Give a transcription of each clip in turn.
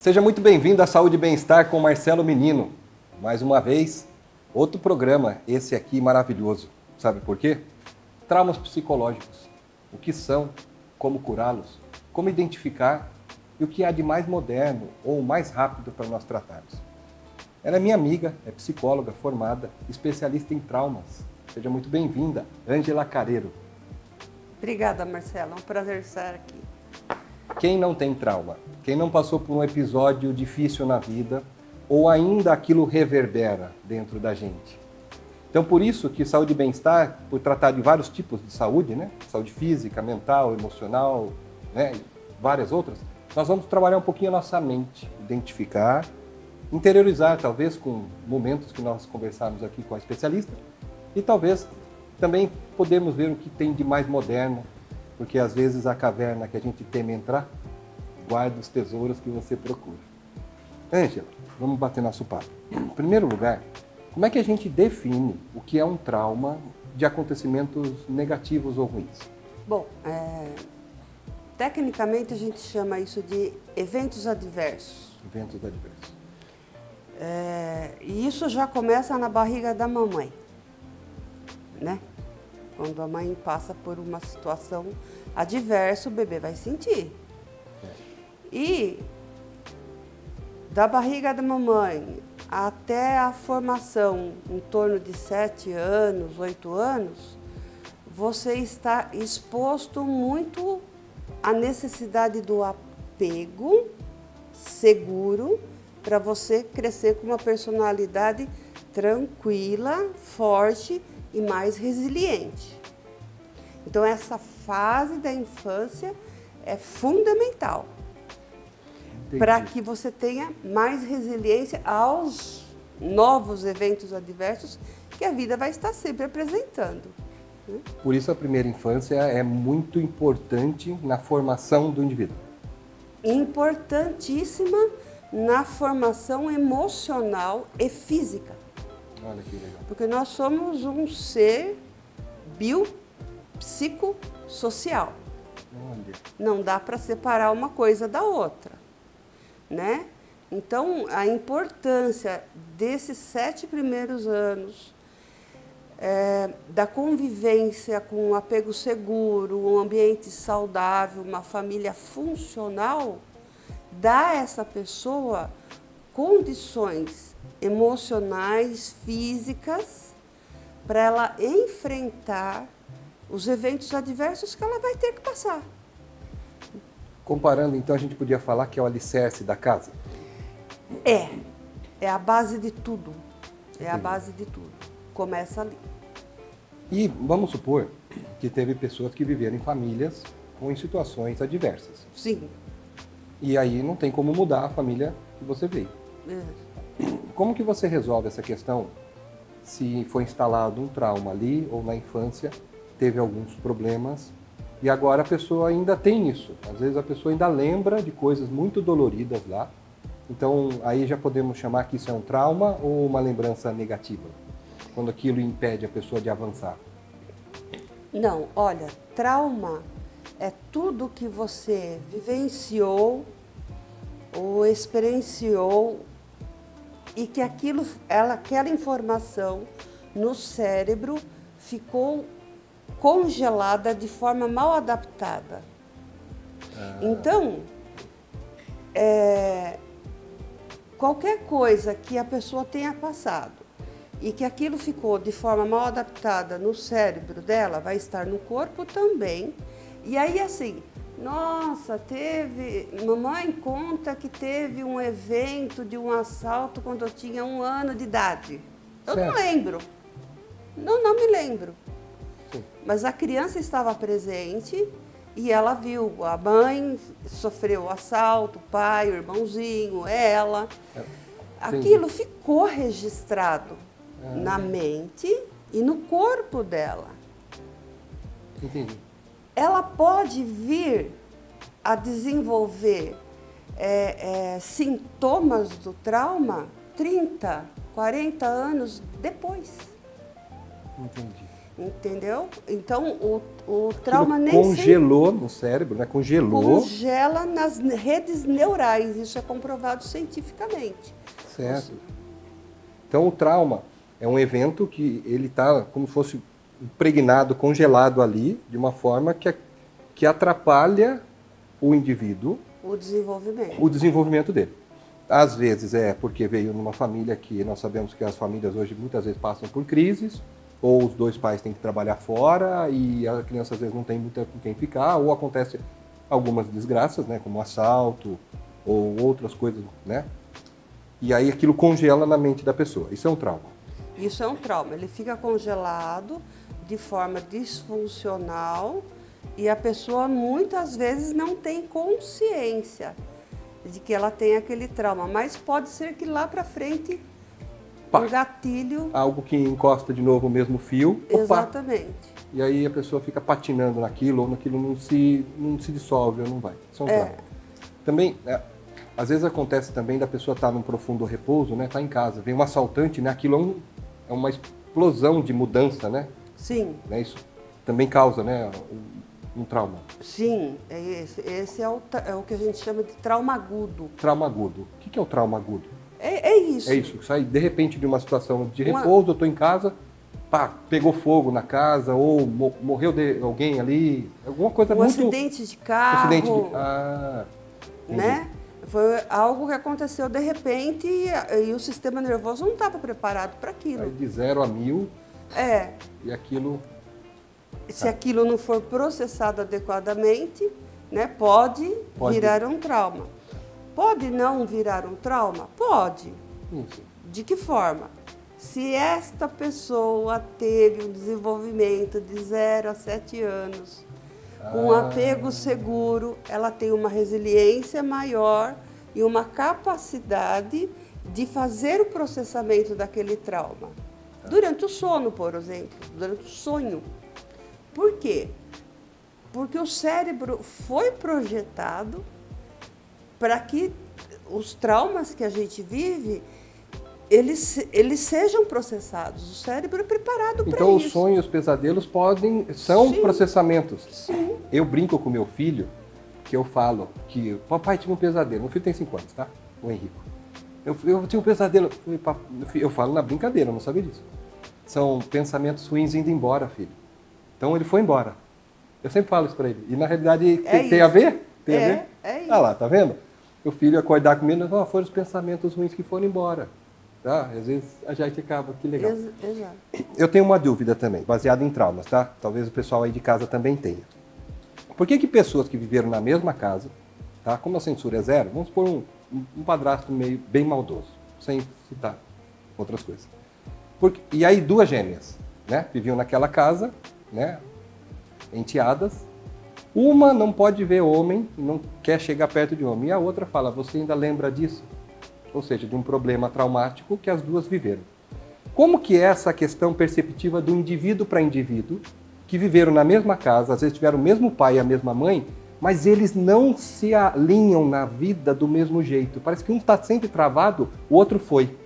Seja muito bem-vindo à Saúde e Bem-Estar com Marcelo Menino. Mais uma vez, outro programa, esse aqui maravilhoso. Sabe por quê? Traumas psicológicos. O que são, como curá-los, como identificar e o que há de mais moderno ou mais rápido para nós tratarmos. Ela é minha amiga, é psicóloga formada, especialista em traumas. Seja muito bem-vinda, Ângela Careiro. Obrigada, Marcelo. É um prazer estar aqui. Quem não tem trauma? Quem não passou por um episódio difícil na vida ou ainda aquilo reverbera dentro da gente? Então, por isso que saúde e bem-estar, por tratar de vários tipos de saúde, né? Saúde física, mental, emocional, né? E várias outras, nós vamos trabalhar um pouquinho a nossa mente, identificar, interiorizar, talvez com momentos que nós conversarmos aqui com a especialista e talvez também podemos ver o que tem de mais moderno, porque às vezes a caverna que a gente teme entrar guarda os tesouros que você procura. Ângela, vamos bater nosso papo. Em primeiro lugar, como é que a gente define o que é um trauma de acontecimentos negativos ou ruins? Bom, tecnicamente a gente chama isso de eventos adversos. Eventos adversos. E isso já começa na barriga da mamãe, né? Quando a mãe passa por uma situação adversa, o bebê vai sentir. E da barriga da mamãe até a formação, em torno de 7 anos, 8 anos, você está exposto muito à necessidade do apego seguro para você crescer com uma personalidade tranquila, forte e mais resiliente. Então, essa fase da infância é fundamental para que você tenha mais resiliência aos novos eventos adversos que a vida vai estar sempre apresentando. Por isso a primeira infância é muito importante na formação do indivíduo. Importantíssima na formação emocional e física. Olha que legal. Porque nós somos um ser biopsicossocial. Olha. Não dá para separar uma coisa da outra, né? Então, a importância desses 7 primeiros anos da convivência com um apego seguro, um ambiente saudável, uma família funcional, dá a essa pessoa condições emocionais, físicas, para ela enfrentar os eventos adversos que ela vai ter que passar. Comparando, então, a gente podia falar que é o alicerce da casa? É a base de tudo. É a base de tudo. Começa ali. E vamos supor que teve pessoas que viveram em famílias ou em situações adversas. Sim. E aí não tem como mudar a família que você veio. Como que você resolve essa questão se foi instalado um trauma ali ou na infância, teve alguns problemas e agora a pessoa ainda tem isso? Às vezes a pessoa ainda lembra de coisas muito doloridas lá. Então aí já podemos chamar que isso é um trauma ou uma lembrança negativa? Quando aquilo impede a pessoa de avançar. Não, olha, trauma é tudo que você vivenciou ou experienciou e que aquela informação no cérebro ficou congelada de forma mal adaptada. Então, qualquer coisa que a pessoa tenha passado e que aquilo ficou de forma mal adaptada no cérebro dela, vai estar no corpo também. E aí, assim, nossa, mamãe conta que teve um evento de um assalto quando eu tinha 1 ano de idade. Eu não lembro. Não me lembro. Sim. Mas a criança estava presente e ela viu a mãe sofreu o assalto, o pai, o irmãozinho, ela. Aquilo ficou registrado na mente e no corpo dela. Entendi. Ela pode vir a desenvolver sintomas do trauma 30, 40 anos depois. Entendi. Entendeu? Então, o trauma nem congelou no cérebro, né? Congela nas redes neurais. Isso é comprovado cientificamente. Certo. Então, o trauma é um evento que ele está como se fosse impregnado, congelado ali, de uma forma que atrapalha o indivíduo. O desenvolvimento. O desenvolvimento dele. Às vezes é porque veio numa família que nós sabemos que as famílias hoje muitas vezes passam por crises, ou os dois pais têm que trabalhar fora e a criança às vezes não tem muito com quem ficar, ou acontece algumas desgraças, né, como assalto ou outras coisas, né? E aí aquilo congela na mente da pessoa. Isso é um trauma. Isso é um trauma. Ele fica congelado de forma disfuncional e a pessoa muitas vezes não tem consciência de que ela tem aquele trauma, mas pode ser que lá para frente um gatilho... Algo que encosta de novo o mesmo fio. Exatamente. E aí a pessoa fica patinando naquilo, ou naquilo não se dissolve ou não vai. Isso é um trauma. Também, às vezes acontece também da pessoa estar num profundo repouso, né? Tá em casa, vem um assaltante, né? Aquilo é uma explosão de mudança, né? Sim. Né? Isso também causa, né, um trauma. Sim, esse é o que a gente chama de trauma agudo. Trauma agudo. O que é o trauma agudo? É isso. É isso, sai de repente de uma situação de repouso, eu estou em casa, pá, pegou fogo na casa, ou morreu alguém ali, alguma coisa muito... Acidente de carro. Entendi. Né? Foi algo que aconteceu de repente e o sistema nervoso não estava preparado para aquilo. Aí de 0 a 1000, e aquilo... Se aquilo não for processado adequadamente, né, pode virar um trauma. Pode não virar um trauma? Pode. Isso. De que forma? Se esta pessoa teve um desenvolvimento de 0 a 7 anos, com apego seguro, ela tem uma resiliência maior e uma capacidade de fazer o processamento daquele trauma. Durante o sono, por exemplo, durante o sonho. Por quê? Porque o cérebro foi projetado para que os traumas que a gente vive, eles sejam processados. O cérebro é preparado para isso. Então os sonhos e os pesadelos são processamentos. Sim. Eu brinco com meu filho, que eu falo que papai tinha um pesadelo. Meu filho tem 5 anos, tá? O Henrico. Eu tinha um pesadelo. Eu falo na brincadeira, eu não sabia disso. São pensamentos ruins indo embora, filho. Então ele foi embora. Eu sempre falo isso para ele. E na realidade tem a ver? Tem a ver? É isso. Ah lá, tá vendo? Meu filho acordar comigo, foram os pensamentos ruins que foram embora. Tá? Às vezes a gente acaba, que legal. Exato. Eu tenho uma dúvida também, baseada em traumas, tá? Talvez o pessoal aí de casa também tenha. Por que pessoas que viveram na mesma casa, tá? Como a censura é 0, vamos pôr um padrasto meio bem maldoso, sem citar outras coisas. E aí 2 gêmeas, né? Viviam naquela casa, né? Enteadas. Uma não pode ver homem, não quer chegar perto de homem. E a outra fala, você ainda lembra disso? Ou seja, de um problema traumático que as duas viveram. Como que é essa questão perceptiva do indivíduo para indivíduo, que viveram na mesma casa, às vezes tiveram o mesmo pai e a mesma mãe, mas eles não se alinham na vida do mesmo jeito. Parece que um está sempre travado, o outro foi.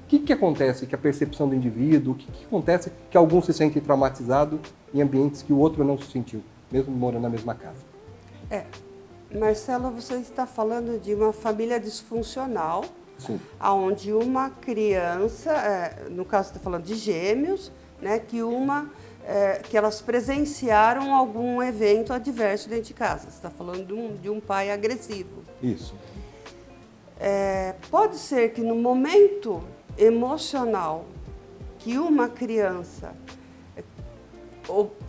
O que acontece que a percepção do indivíduo, o que acontece que alguns se sentem traumatizados em ambientes que o outro não se sentiu, mesmo morando na mesma casa? Marcelo, você está falando de uma família disfuncional, sim, onde uma criança, no caso você está falando de gêmeos, né, que elas presenciaram algum evento adverso dentro de casa. Você está falando de um pai agressivo. Isso. Pode ser que no momento emocional que uma criança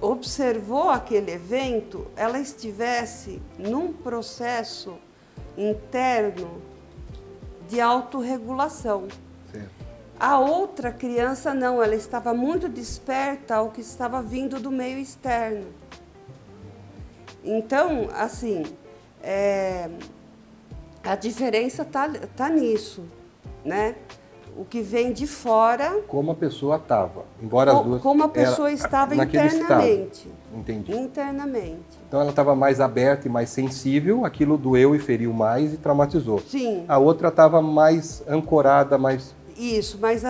observou aquele evento, ela estivesse num processo interno de autorregulação. Certo. A outra criança não, ela estava muito desperta ao que estava vindo do meio externo. Então, assim, a diferença tá nisso, né? O que vem de fora... Como a pessoa estava, embora as duas... Como a pessoa estava internamente. Entendi. Internamente. Então ela estava mais aberta e mais sensível, aquilo doeu e feriu mais e traumatizou. Sim. A outra estava mais ancorada, mais Isso, mas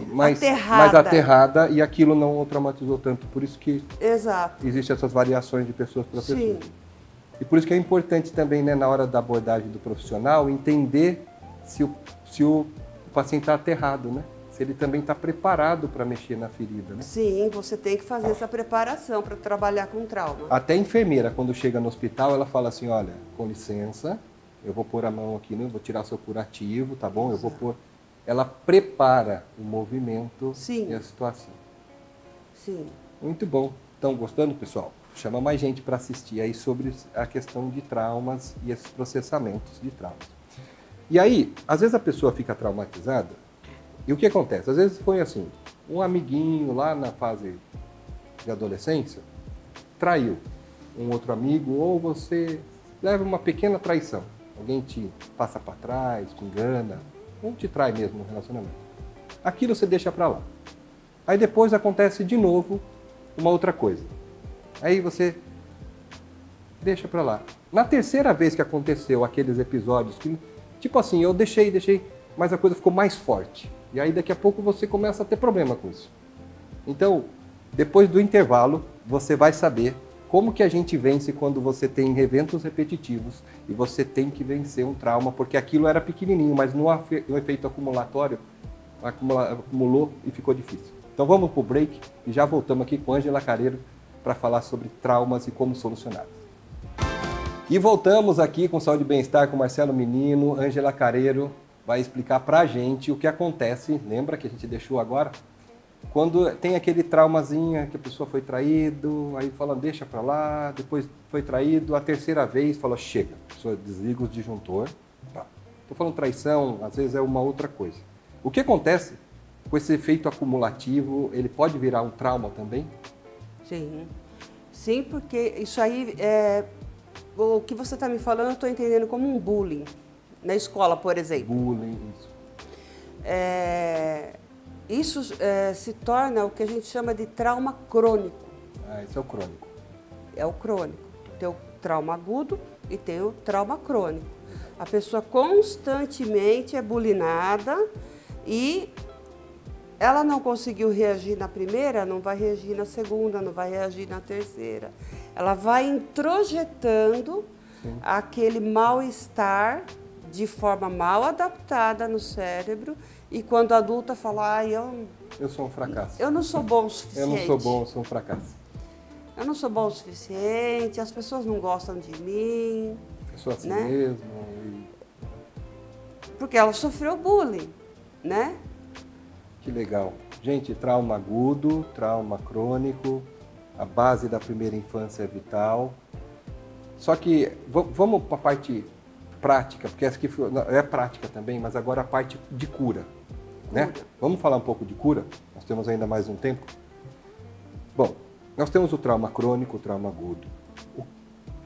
mais aterrada. aterrada e aquilo não o traumatizou tanto. Por isso que Exato. existem essas variações de pessoas para Sim. pessoas. E por isso que é importante também, né, na hora da abordagem do profissional, entender se o paciente está aterrado, né? Se ele também está preparado para mexer na ferida, né? Sim, você tem que fazer essa preparação para trabalhar com trauma. Até a enfermeira, quando chega no hospital, ela fala assim, olha, com licença, eu vou pôr a mão aqui, eu vou tirar seu curativo, tá bom? Eu vou pôr... Ela prepara o movimento Sim. e a situação. Sim. Muito bom. Estão gostando, pessoal? Chama mais gente para assistir aí sobre a questão de traumas e esses processamentos de traumas. E aí, às vezes a pessoa fica traumatizada, e o que acontece? Às vezes foi assim, um amiguinho lá na fase de adolescência traiu um outro amigo, ou você leva uma pequena traição. Alguém te passa para trás, te engana, ou te trai mesmo no relacionamento. Aquilo você deixa para lá. Aí depois acontece de novo uma outra coisa. Aí você deixa para lá. Na terceira vez que aconteceu aqueles episódios, que, tipo assim, eu deixei, mas a coisa ficou mais forte. E aí daqui a pouco você começa a ter problema com isso. Então, depois do intervalo, você vai saber como que a gente vence quando você tem eventos repetitivos e você tem que vencer um trauma, porque aquilo era pequenininho, mas no efeito acumulatório, acumulou e ficou difícil. Então vamos para o break e já voltamos aqui com Ângela Careiro para falar sobre traumas e como solucioná-los. E voltamos aqui com Saúde e Bem-Estar com Marcelo Menino. Ângela Careiro vai explicar para a gente o que acontece, lembra que a gente deixou agora? Quando tem aquele traumazinho que a pessoa foi traído, aí fala deixa para lá, depois foi traído, a terceira vez fala chega, a pessoa desliga o disjuntor. Tá. Estou falando traição, às vezes é uma outra coisa. O que acontece com esse efeito acumulativo, ele pode virar um trauma também? Sim. Sim, porque isso aí, o que você está me falando, eu estou entendendo como um bullying. Na escola, por exemplo. Bullying, isso. Isso se torna o que a gente chama de trauma crônico. Ah, esse é o crônico. É o crônico. Tem o trauma agudo e tem o trauma crônico. A pessoa constantemente é bulinada e ela não conseguiu reagir na primeira, não vai reagir na segunda, não vai reagir na terceira. Ela vai introjetando aquele mal-estar de forma mal adaptada no cérebro e quando a adulta fala, eu sou um fracasso. Eu não sou bom o suficiente. Eu não sou bom, eu sou um fracasso. Eu não sou bom o suficiente, as pessoas não gostam de mim. Eu sou assim né? mesmo. Porque ela sofreu bullying, né? Que legal. Gente, trauma agudo, trauma crônico, a base da primeira infância é vital. Só que, vamos para a parte prática, porque essa aqui é prática também, mas agora a parte de cura, né? Vamos falar um pouco de cura? Nós temos ainda mais um tempo. Bom, nós temos o trauma crônico, o trauma agudo.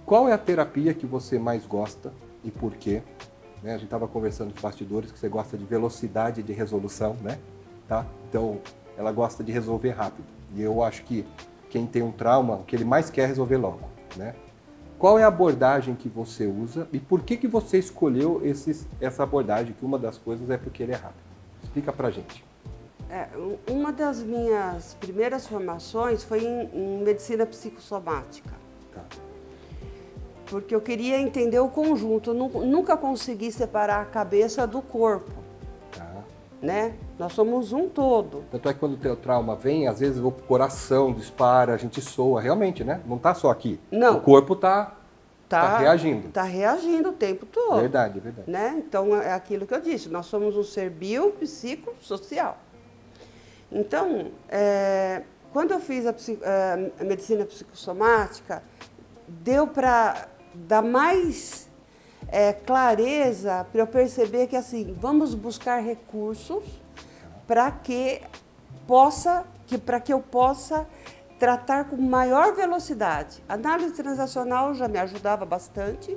Qual é a terapia que você mais gosta e por quê? Né? A gente estava conversando nos bastidores que você gosta de velocidade de resolução, né? Tá? Então, ela gosta de resolver rápido. E eu acho que quem tem um trauma, o que ele mais quer é resolver logo, né? Qual é a abordagem que você usa e por que você escolheu essa abordagem, que uma das coisas é porque ele é rápido? Explica pra gente. Uma das minhas primeiras formações foi em medicina psicossomática. Tá. Porque eu queria entender o conjunto, eu nunca consegui separar a cabeça do corpo. Tá. Né? Nós somos um todo. Tanto é que quando o teu trauma vem, às vezes o coração dispara, a gente soa, realmente, né? Não tá só aqui. Não. O corpo tá reagindo. Tá reagindo o tempo todo. Verdade, verdade. Né? Então, é aquilo que eu disse, nós somos um ser biopsicossocial. Então, quando eu fiz a medicina psicossomática, deu para dar mais clareza para eu perceber que, assim, vamos buscar recursos para que eu possa tratar com maior velocidade. A análise transacional já me ajudava bastante,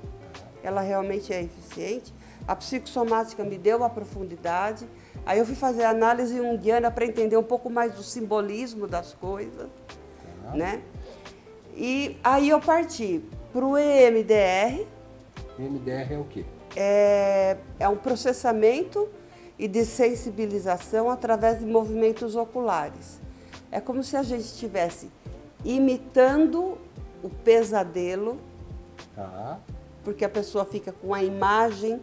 ela realmente é eficiente. A psicossomática me deu a profundidade. Aí eu fui fazer a análise junguiana para entender um pouco mais do simbolismo das coisas, né? E aí eu parti para o EMDR. EMDR é o quê? É um processamento e de sensibilização através de movimentos oculares. É como se a gente estivesse imitando o pesadelo, Tá. porque a pessoa fica com a imagem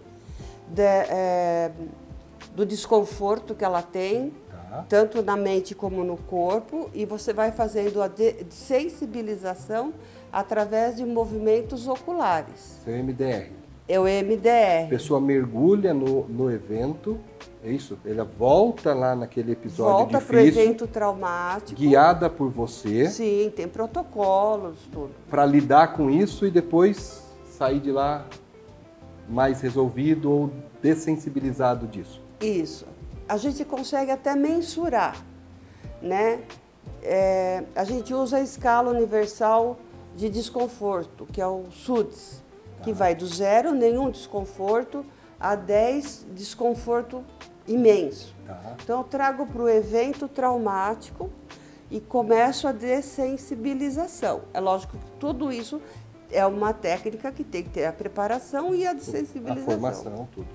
do desconforto que ela tem, Tá. tanto na mente como no corpo, e você vai fazendo a sensibilização através de movimentos oculares. Seu MDR. É o A MDR. pessoa mergulha no evento, é isso? Ela volta lá naquele episódio Volta para o difícil, evento traumático. guiada por você, Sim, tem protocolos, tudo. para lidar com isso e depois sair de lá mais resolvido ou dessensibilizado disso. Isso. A gente consegue até mensurar, né? A gente usa a escala universal de desconforto, que é o SUDS, que vai do 0, nenhum desconforto, a 10, desconforto imenso. Tá. Então eu trago para o evento traumático e começo a dessensibilização. É lógico que tudo isso é uma técnica que tem que ter a preparação e a A dessensibilização. formação, tudo.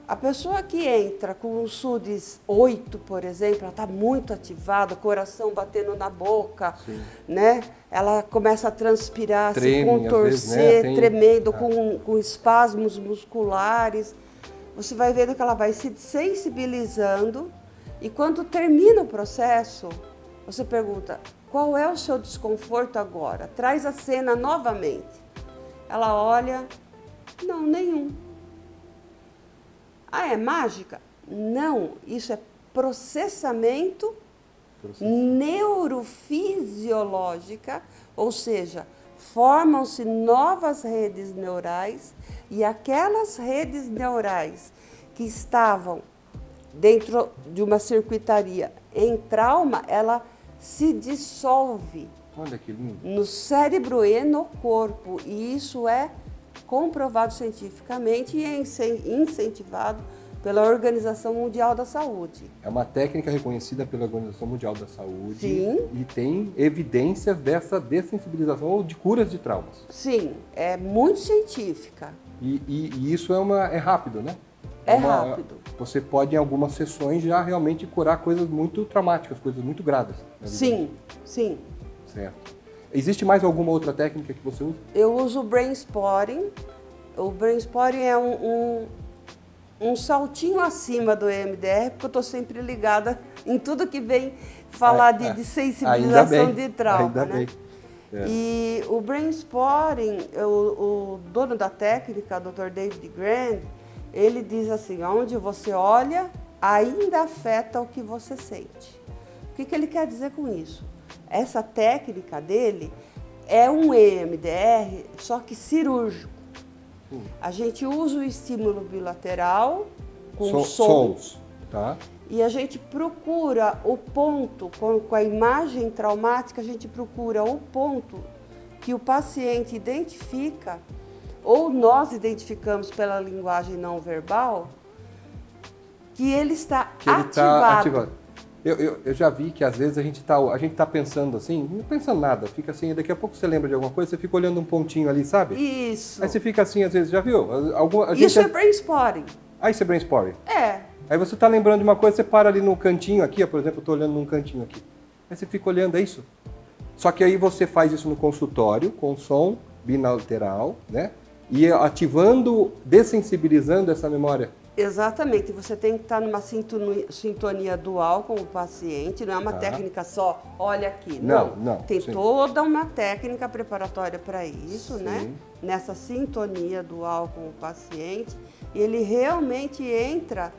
A pessoa que entra com o SUDS 8, por exemplo, ela está muito ativada, coração batendo na boca, Sim. né? Ela começa a transpirar, Treme, se às contorcer, vezes, né? tremendo, com espasmos musculares. Você vai vendo que ela vai se sensibilizando e quando termina o processo, você pergunta, qual é o seu desconforto agora? Traz a cena novamente. Ela olha, não, nenhum. Ah, é mágica? Não, isso é processamento neurofisiológica, ou seja, formam-se novas redes neurais e aquelas redes neurais que estavam dentro de uma circuitaria em trauma, ela se dissolve Olha que lindo. no cérebro e no corpo, e isso é comprovado cientificamente e é incentivado pela Organização Mundial da Saúde. É uma técnica reconhecida pela Organização Mundial da Saúde. Sim. E tem evidências dessa dessensibilização ou de curas de traumas. Sim, é muito científica. E isso é rápido, né? É rápido. Você pode, em algumas sessões, já realmente curar coisas muito traumáticas, coisas muito graves. Sim, sim. Certo. Existe mais alguma outra técnica que você usa? Eu uso o brain spotting. O brain spotting é um saltinho acima do EMDR, porque eu estou sempre ligada em tudo que vem falar de sensibilização de trauma. Ainda né? bem. É. E o brain spotting, o dono da técnica, o Dr. David Grand, ele diz assim, onde você olha, ainda afeta o que você sente. O que ele quer dizer com isso? Essa técnica dele é um EMDR, só que cirúrgico. A gente usa o estímulo bilateral com sons, tá? E a gente procura o ponto, com a imagem traumática, a gente procura o ponto que o paciente identifica, ou nós identificamos pela linguagem não verbal, que ele está ativado. Eu já vi que às vezes a gente tá pensando assim, não pensando nada, fica assim, daqui a pouco você lembra de alguma coisa, você fica olhando um pontinho ali, sabe? Isso. Aí você fica assim, às vezes, já viu? Isso é brain spotting. Ah, isso é brain spotting? É. Aí você tá lembrando de uma coisa, você para ali no cantinho aqui, ó, por exemplo, eu tô olhando num cantinho aqui. Aí você fica olhando, é isso? Só que aí você faz isso no consultório, com som bilateral, né? E ativando, dessensibilizando essa memória. Exatamente, você tem que estar numa sintonia dual com o paciente, não é uma técnica só, olha aqui. Não. Tem sim. toda uma técnica preparatória para isso, Sim. né? Nessa sintonia dual com o paciente, ele realmente entra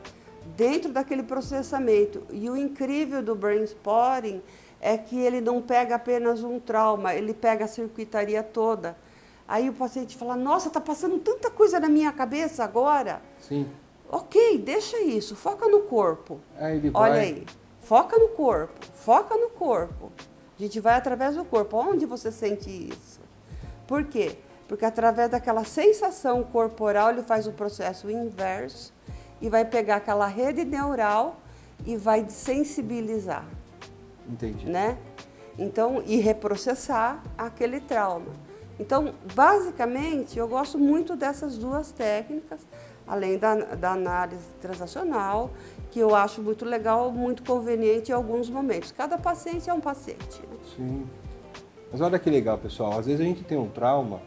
dentro daquele processamento. E o incrível do brain spotting é que ele não pega apenas um trauma, ele pega a circuitaria toda. Aí o paciente fala, nossa, está passando tanta coisa na minha cabeça agora. Sim. Ok, deixa isso, foca no corpo. Aí ele vai... Olha aí, foca no corpo, foca no corpo. A gente vai através do corpo. Onde você sente isso? Por quê? Porque através daquela sensação corporal, ele faz o processo inverso e vai pegar aquela rede neural e vai sensibilizar. Entendi. Né? Então, e reprocessar aquele trauma. Então, basicamente, eu gosto muito dessas duas técnicas. além da análise transacional, que eu acho muito legal, muito conveniente em alguns momentos. Cada paciente é um paciente. Né? Sim. Mas olha que legal, pessoal. Às vezes a gente tem um trauma,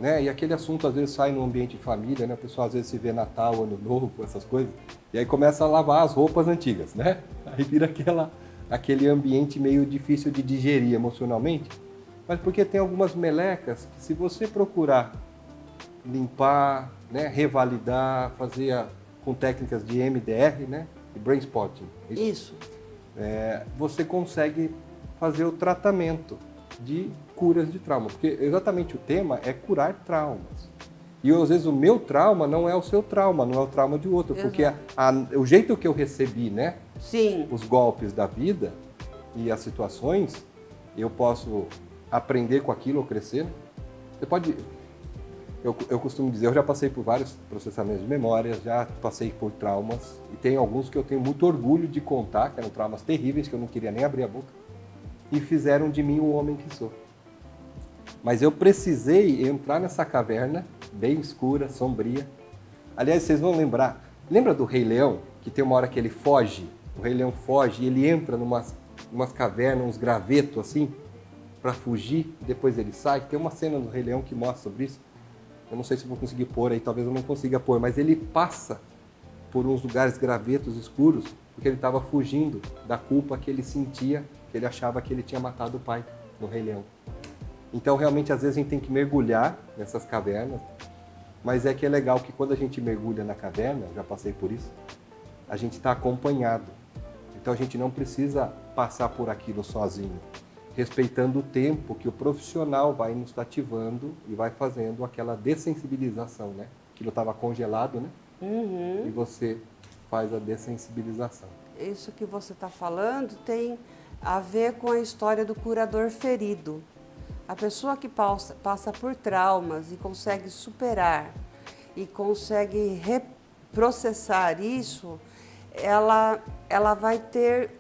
né? E aquele assunto às vezes sai no ambiente de família, né? O pessoal às vezes se vê Natal, Ano Novo, essas coisas. E aí começa a lavar as roupas antigas, né? Aí vira aquele ambiente meio difícil de digerir emocionalmente. Mas porque tem algumas melecas que se você procurar limpar, né? Revalidar, fazer com técnicas de MDR, né? E Brain Spotting. Isso. Você consegue fazer o tratamento de curas de trauma, porque exatamente o tema é curar traumas. E às vezes o meu trauma não é o seu trauma, não é o trauma de outro, Exato. porque o jeito que eu recebi, né, Sim. os golpes da vida e as situações, eu posso aprender com aquilo ou crescer. Né? Você pode... Eu costumo dizer, eu já passei por vários processamentos de memória, já passei por traumas, e tem alguns que eu tenho muito orgulho de contar, que eram traumas terríveis, que eu não queria nem abrir a boca, e fizeram de mim o homem que sou. Mas eu precisei entrar nessa caverna, bem escura, sombria. Aliás, vocês vão lembrar, lembra do Rei Leão? Que tem uma hora que ele foge, o Rei Leão foge, e ele entra numas cavernas, uns gravetos assim, para fugir, e depois ele sai. Tem uma cena do Rei Leão que mostra sobre isso. Eu não sei se eu vou conseguir pôr aí, talvez eu não consiga pôr, mas ele passa por uns lugares gravetos escuros, porque ele estava fugindo da culpa que ele sentia, que ele achava que ele tinha matado o pai no Rei Leão. Então, realmente, às vezes a gente tem que mergulhar nessas cavernas, mas é que é legal que quando a gente mergulha na caverna, já passei por isso, a gente está acompanhado. Então, a gente não precisa passar por aquilo sozinho, respeitando o tempo que o profissional vai nos ativando e vai fazendo aquela dessensibilização, né? Aquilo estava congelado, né? Uhum. E você faz a dessensibilização. Isso que você está falando tem a ver com a história do curador ferido. A pessoa que passa por traumas e consegue superar e consegue reprocessar isso, ela vai ter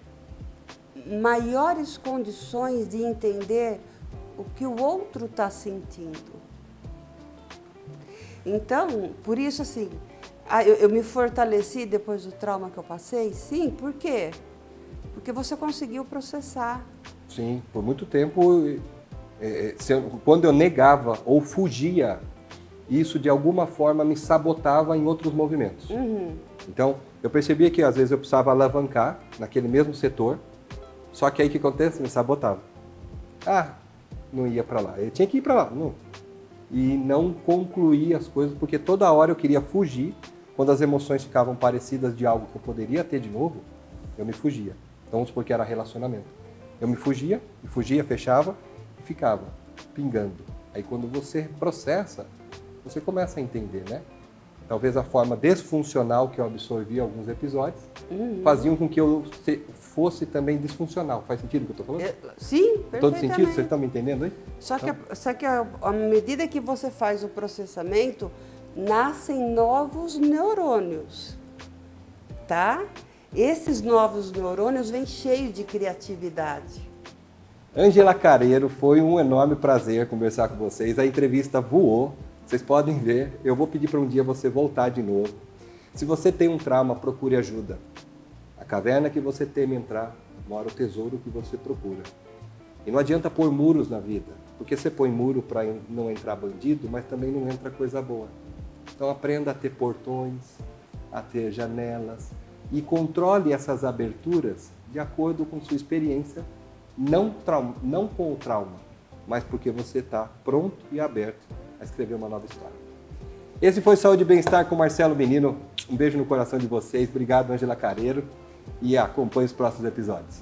maiores condições de entender o que o outro está sentindo. Então, por isso assim, eu me fortaleci depois do trauma que eu passei? Sim, por quê? Porque você conseguiu processar. Sim, por muito tempo, quando eu negava ou fugia, isso de alguma forma me sabotava em outros movimentos. Uhum. Então, eu percebia que às vezes eu precisava alavancar naquele mesmo setor, só que aí o que acontece? Me sabotava. Não ia para lá. Eu tinha que ir para lá. Não. E não concluía as coisas, porque toda hora eu queria fugir. Quando as emoções ficavam parecidas de algo que eu poderia ter de novo, eu me fugia. Então, vamos supor que era relacionamento. Eu me fugia, fechava e ficava pingando. Aí quando você processa, você começa a entender, né? Talvez a forma disfuncional que eu absorvi em alguns episódios faziam com que eu fosse também disfuncional. Faz sentido o que eu estou falando? Sim, perfeitamente. Todo sentido? Vocês estão me entendendo aí? Só que à medida que você faz o processamento, nascem novos neurônios, tá? Esses novos neurônios vêm cheios de criatividade. Ângela Careiro, foi um enorme prazer conversar com vocês. A entrevista voou. Vocês podem ver, eu vou pedir para um dia você voltar de novo. Se você tem um trauma, procure ajuda. A caverna que você teme entrar, mora o tesouro que você procura. E não adianta pôr muros na vida, porque você põe muro para não entrar bandido, mas também não entra coisa boa. Então aprenda a ter portões, a ter janelas e controle essas aberturas de acordo com sua experiência, não com o trauma, mas porque você está pronto e aberto a escrever uma nova história. Esse foi Saúde e Bem-Estar com Marcelo Menino. Um beijo no coração de vocês. Obrigado, Ângela Careiro. E acompanhe os próximos episódios.